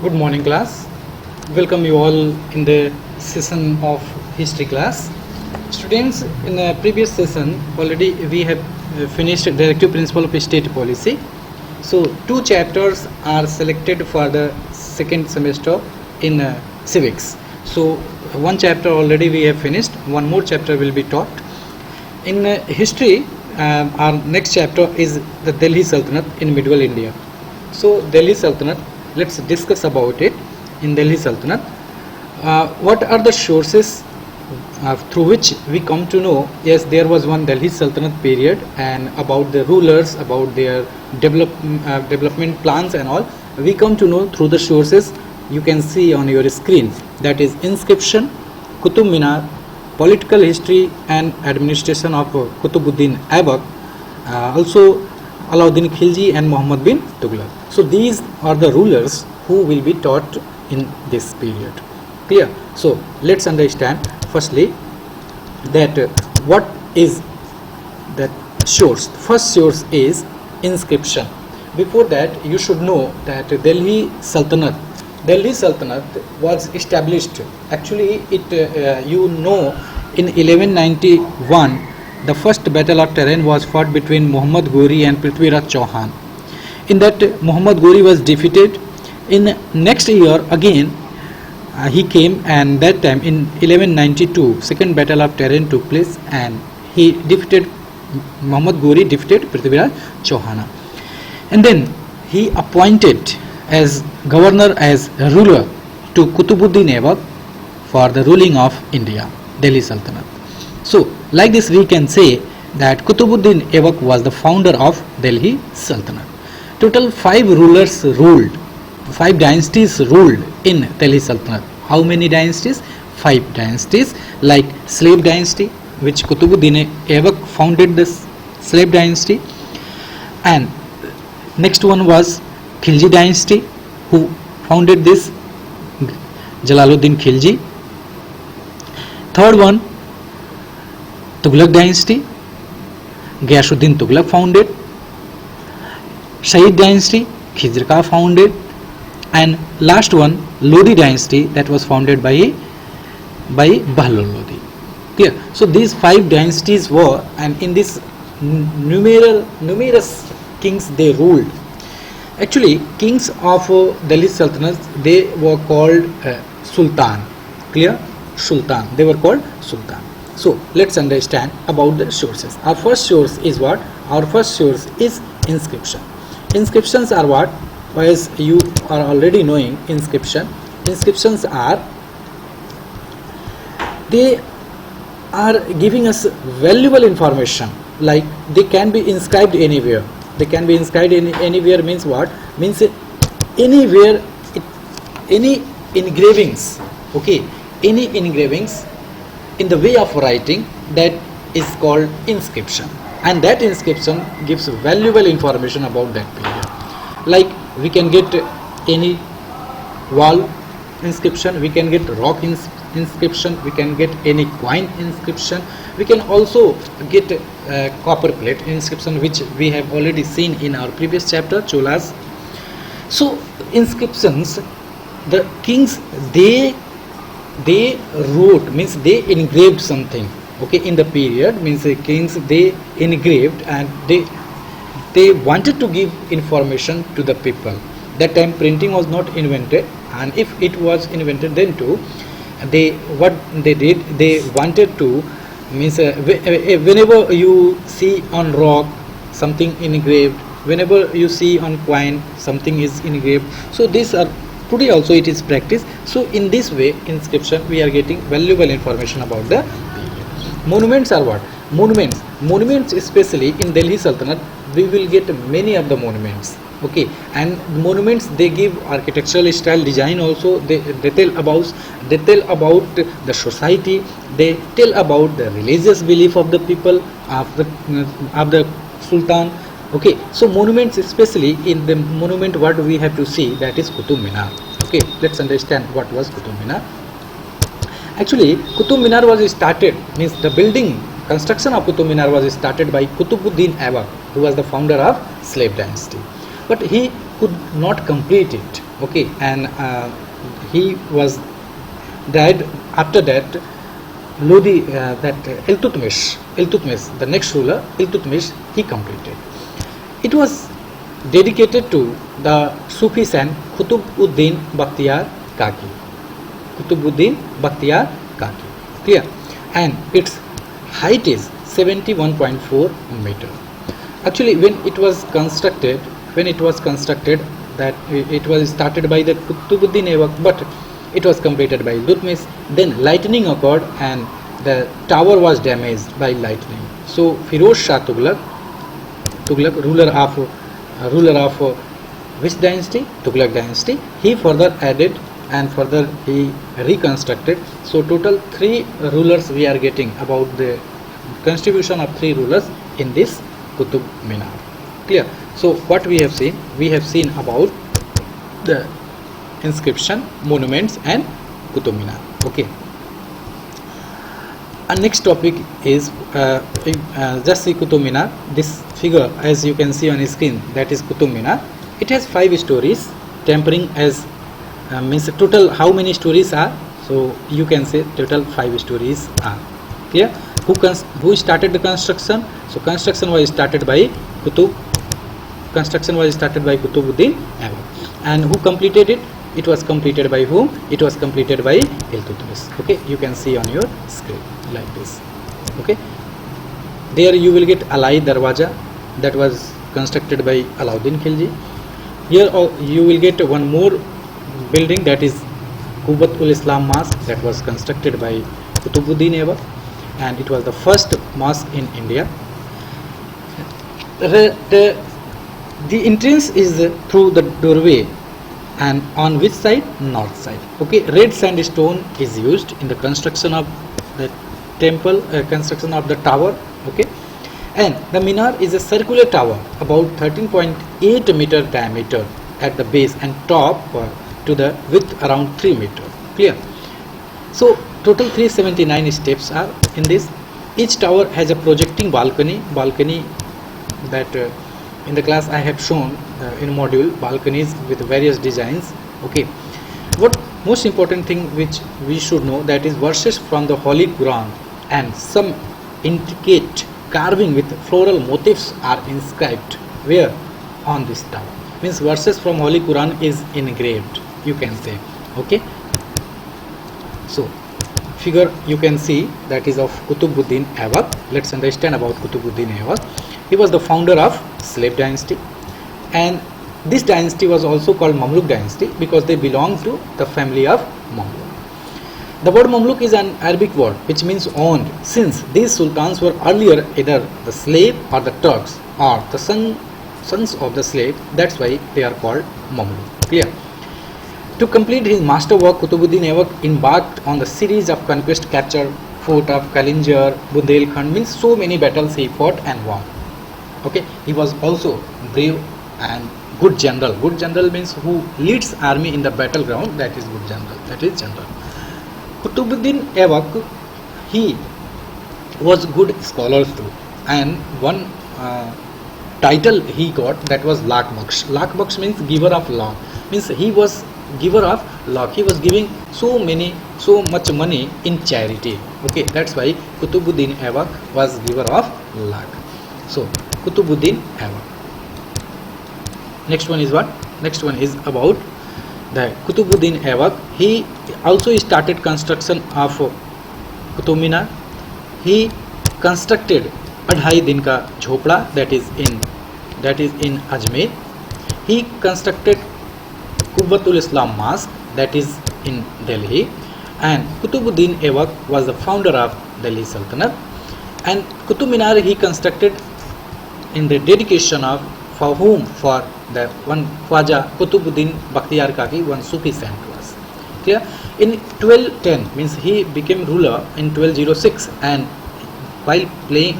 Good morning, class. Welcome you all in the session of history class. Students, in the previous session already we have finished directive principle of state policy. So two chapters are selected for the second semester in civics. So one chapter already we have finished, one more chapter will be taught. In history, our next chapter is the Delhi Sultanate in medieval India. So Delhi Sultanate, let's discuss about it. In Delhi Sultanate, what are the sources through which we come to know, yes, there was one Delhi Sultanate period, and about the rulers, about their development plans and all, we come to know through the sources you can see on your screen, that is inscription, Qutub Minar, political history and administration of Qutubuddin Aibak, also Alauddin Khilji and Muhammad bin Tughlaq. So these are the rulers who will be taught in this period. Clear? So let's understand firstly that what is that source. First source is inscription. Before that, you should know that Delhi Sultanate was established. Actually, in 1191, the first battle of Tehran was fought between Muhammad Ghori and Prithviraj Chauhan. In that, Muhammad Ghori was defeated. In next year again, he came, and that time in 1192, second battle of Tehran took place, and he defeated Muhammad Ghori, defeated Prithviraj Chauhan, and then he appointed as governor, as ruler, to Qutubuddin Aibak for the ruling of India, Delhi Sultanate. So like this we can say that Qutubuddin Aibak was the founder of Delhi Sultanate. Total 5 rulers ruled, 5 dynasties ruled in Delhi Sultanate. How many dynasties? 5 dynasties, like slave dynasty, which Qutubuddin Aibak founded this slave dynasty, and next one was Khilji dynasty, who founded this, Jalaluddin Khilji. Third one, Tughlaq dynasty, Ghiyasuddin Tughlaq founded. Shahid dynasty, Khizr Khan founded. And last one, Lodi dynasty, that was founded by Bahlul Lodi. Clear? So these 5 dynasties were, and in this numerous kings they ruled. Actually, kings of Delhi Sultanate, they were called Sultan. Clear? Sultan. They were called Sultan. So let's understand about the sources. Our first source is what? Our first source is inscription. Inscriptions are what? As you are already knowing, inscriptions are, they are giving us valuable information. Like, they can be inscribed anywhere. They can be inscribed anywhere means what? Means anywhere, any engravings, okay, any engravings in the way of writing, that is called inscription, and that inscription gives valuable information about that period. Like, we can get any wall inscription, we can get rock inscription, we can get any coin inscription, we can also get copper plate inscription, which we have already seen in our previous chapter, Cholas. So inscriptions, the kings, they wrote, means they engraved something, okay, in the period, means the kings, they engraved, and they wanted to give information to the people. That time printing was not invented, and if it was invented then too, what they did, they wanted to, means whenever you see on rock something engraved, whenever you see on coin something is engraved, so these are, today also it is practiced. So in this way, inscription, we are getting valuable information about the period. Monuments are what? Monuments especially in Delhi Sultanate, we will get many of the monuments, okay, and monuments, they give architectural style, design also, they tell about the society, they tell about the religious belief of the people, of the Sultan, okay. So monuments, especially in the monument, what we have to see, that is Qutub Minar. Okay, let's understand what was Qutub Minar. Actually, Qutub Minar was started, means the building, construction of Qutub Minar was started by Qutubuddin Aibak, who was the founder of slave dynasty. But he could not complete it. Okay, and he was died after that. Iltutmish, the next ruler, Iltutmish, he completed. It was dedicated to the Sufi saint Qutb-ud-Din Bakhtiyar Kaki. Qutb-ud-Din Bakhtiyar Kaki. Clear? And its height is 71.4 meter. Actually, when it was constructed, that it was started by the Qutb-ud-Din Aibak, but it was completed by Iltutmish. Then lightning occurred and the tower was damaged by lightning. So Firoz Shah Tughlaq, ruler of which dynasty? Tughlaq dynasty. He further added and further he reconstructed. So total 3 rulers we are getting, about the contribution of 3 rulers in this Qutub Minar. Clear? So what we have seen? We have seen about the inscription, monuments and Qutub Minar. Okay. Our next topic is just see Qutub Minar. This figure, as you can see on the screen, that is Qutub Minar. It has 5 stories, tempering as means total how many stories are. So you can say total 5 stories are. Clear? Who started the construction? So construction was started by Qutb-ud-Din Aibak. And who completed it? It was completed by whom? It was completed by Iltutmish. Okay, you can see on your screen like this. Okay, there you will get Alai Darwaja, that was constructed by Alauddin Khilji. Here you will get one more building, that is Quwwat-ul-Islam Mosque, that was constructed by Qutb-ud-Din Aibak, and it was the first mosque in India. The entrance is through the doorway, and on which side? North side. Okay, red sandstone is used in the construction of the temple, construction of the tower. Okay, and the minar is a circular tower about 13.8 meter diameter at the base and top to the width around 3 meter. Clear? So total 379 steps are in this. Each tower has a projecting balcony that in the class I have shown in module, balconies with various designs. Okay, what most important thing which we should know, that is verses from the Holy Quran and some intricate carving with floral motifs are inscribed where? On this tower. Means verses from Holy Quran is engraved, you can say. Okay, so figure you can see, that is of Qutb-ud-Din Aibak. Let's understand about Qutb-ud-Din Aibak. He was the founder of slave dynasty, and this dynasty was also called Mamluk dynasty because they belong to the family of Mamluk. The word Mamluk is an Arabic word which means owned, since these sultans were earlier either the slave or the Turks or the sons of the slave. That's why they are called Mamluk. Clear? To complete his masterwork, Qutb-ud-Din Aibak embarked on the series of conquest, capture fort of Kalinjar, Bundelkhand, means so many battles he fought and won. Okay, he was also brave and good general. Good general means who leads army in the battleground, that is good general, that is general. Qutb-ud-Din Aibak, he was good scholar too, and one title he got, that was Lakh Baksh. Lakh Baksh means giver of law, means he was giver of law. He was giving so much money in charity. Okay, that's why Qutb-ud-Din Aibak was giver of lakh. So Qutb-ud-Din Aibak. Next one is what? Next one is about the Qutb-ud-Din Aibak. He also started construction of Qutub Minar. He constructed Adhai Din Ka Jhopda, that is in Ajmer. He constructed Quwwat-ul-Islam Mosque, that is in Delhi, and Qutb-ud-Din Aibak was the founder of Delhi Sultanate. And Qutub Minar he constructed in the dedication of, for whom? For the one Khwaja Qutb-ud-Din Bakhtiyar Kaki, one Sufi saint was. Clear? In 1210, means he became ruler in 1206, and while playing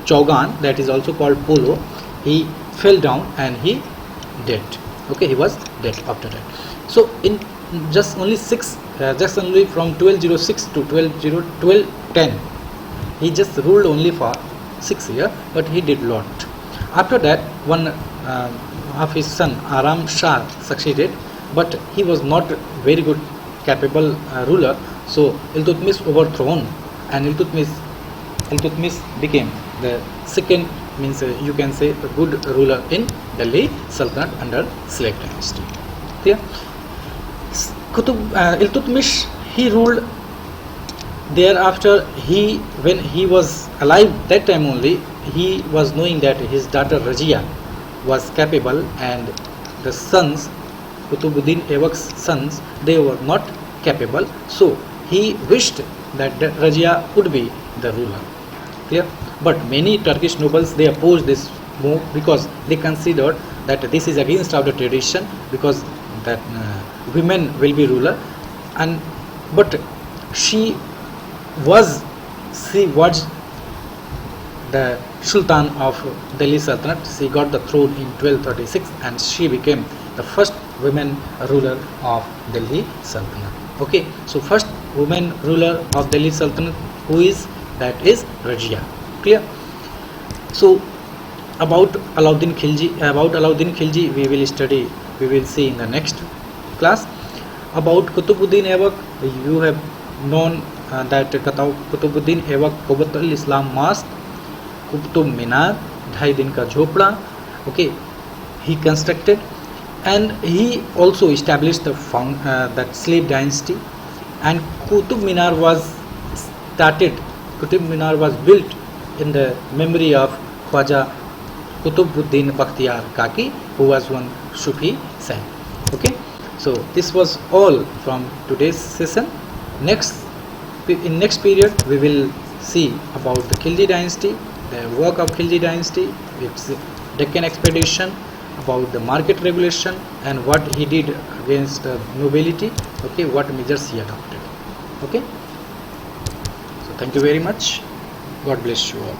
Chaugan, that is also called polo, he fell down and he dead. Okay, he was dead after that. So in just only from 1206 to 1210, he just ruled only for 6 years, but he did lot. After that, one of his son Aram Shah succeeded, but he was not very good capable ruler. So Iltutmish overthrown, and Iltutmish became the second, means you can say a good ruler in Delhi Sultanate under Seleucid dynasty. Clear? Iltutmish, he ruled. Thereafter, when he was alive, that time only, he was knowing that his daughter Razia was capable, and the sons, Kutubuddin Aibak's sons, they were not capable. So he wished that Razia would be the ruler. Clear? But many Turkish nobles, they opposed this move because they considered that this is against our tradition, because that women will be ruler. And but she was the Sultan of Delhi Sultanate. She got the throne in 1236, and she became the first women ruler of Delhi Sultanate. Okay, so first woman ruler of Delhi Sultanate, who is that? Is Razia. Clear? So about Alauddin Khilji we will see in the next class. About Kutubuddin Aibak, you have known that Kutubuddin Aibak Quwwatul Islam Mosque, Qutub Minar, 2.5 दिन का झोपड़ा, okay, he constructed, and he also established that slave dynasty. And Qutub Minar was built in the memory of Khwaja Kutubuddin Bakhtiyar Kaki, who was one Sufi saint. Okay, so this was all from today's session. In next period we will see about the Khilji dynasty, the work of Khilji dynasty, its Deccan expedition, about the market regulation, and what he did against the nobility. Okay, what measures he adopted. Okay, so thank you very much. God bless you all.